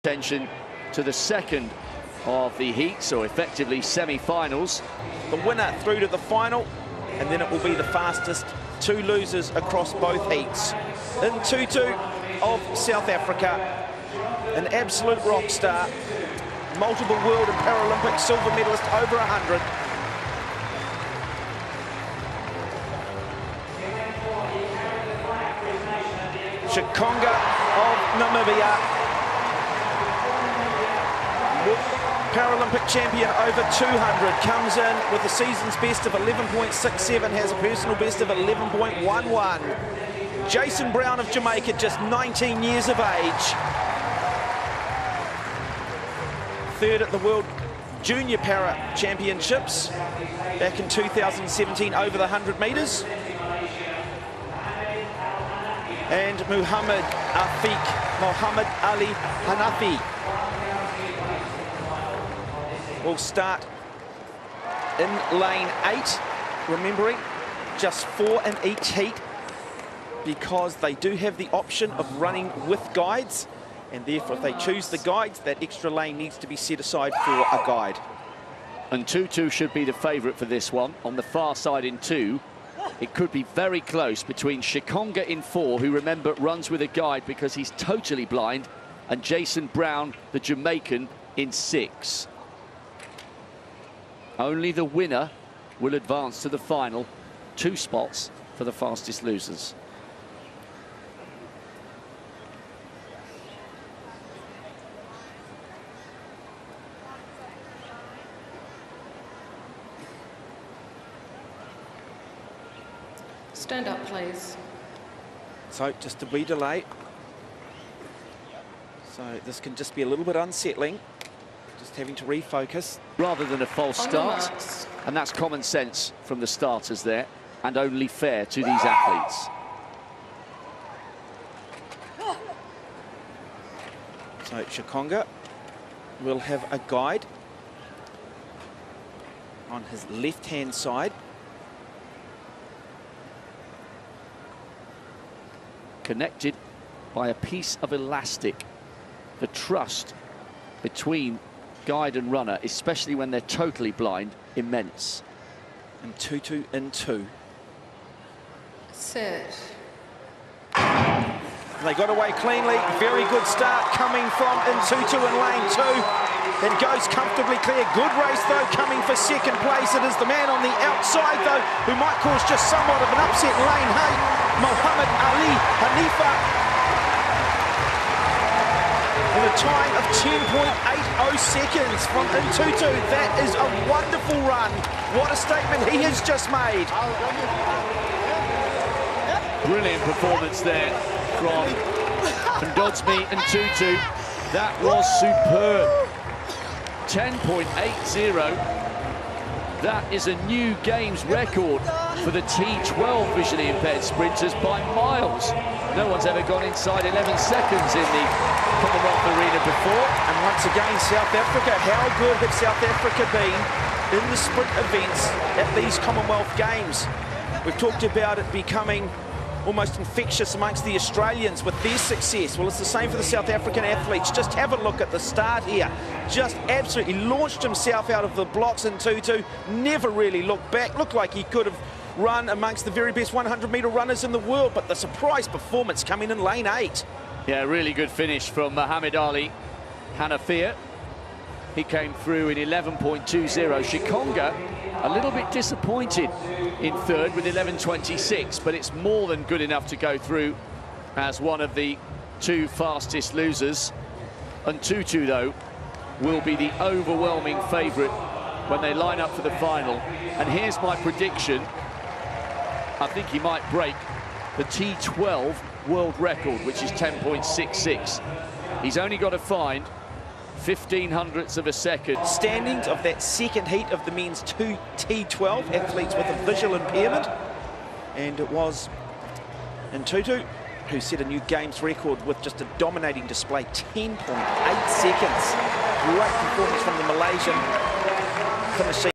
Attention to the second of the heat, so effectively semi-finals. The winner through to the final, and then it will be the fastest two losers across both heats. In Tutu of South Africa, an absolute rock star, multiple world and Paralympic silver medalist over 100. Shikonga of Namibia, Paralympic champion over 200, comes in with a season's best of 11.67, has a personal best of 11.11. Jason Brown of Jamaica, just 19 years of age. Third at the World Junior Para Championships back in 2017 over the 100 metres. And Muhammad Ali Hanafi will start in lane 8, remembering just 4 in each heat, because they do have the option of running with guides, and therefore if they choose the guides, that extra lane needs to be set aside for a guide. And Tutu should be the favourite for this one. On the far side in 2, it could be very close between Shikonga in 4, who, remember, runs with a guide because he's totally blind, and Jason Brown, the Jamaican, in 6. Only the winner will advance to the final. 2 spots for the fastest losers. Stand up, please. So just a wee delay. So this can just be a little bit unsettling. Just having to refocus. Rather than a false start. And that's common sense from the starters there, and only fair to these athletes. So Shikonga will have a guide on his left-hand side. Connected by a piece of elastic. The trust between guide and runner, especially when they're totally blind, immense. And Tutu in 2. Set. They got away cleanly. Very good start coming from in Tutu in lane 2. It goes comfortably clear. Good race, though, coming for second place. It is the man on the outside, though, who might cause just somewhat of an upset in lane 8. Muhammad Ali Hanifa, with a time of 10.80 seconds from Tutu. That is a wonderful run. What a statement he has just made. Brilliant performance there from Ndodsmi and Tutu. That was superb. 10.80. That is a new games record for the T12 visually impaired sprinters by miles. No one's ever gone inside 11 seconds in the Commonwealth arena before. And once again, South Africa. How good have South Africa been in the sprint events at these Commonwealth Games? We've talked about it becoming almost infectious amongst the Australians with their success. Well, it's the same for the South African athletes. Just have a look at the start here. Just absolutely launched himself out of the blocks in Tutu. Never really looked back. Looked like he could have run amongst the very best 100-metre runners in the world, but the surprise performance coming in lane 8. Yeah, really good finish from Muhammad Ali Hanafi. He came through in 11.20. Shikonga, a little bit disappointed in 3rd with 11.26, but it's more than good enough to go through as one of the 2 fastest losers. And Tutu, though, will be the overwhelming favourite when they line up for the final. And here's my prediction. I think he might break the T12 world record, which is 10.66. He's only got to find 0.15 of a second. Standings of that second heat of the men's T12 athletes with a visual impairment. And it was Tutu who set a new games record with just a dominating display, 10.8 seconds. Great performance from the Malaysian finishing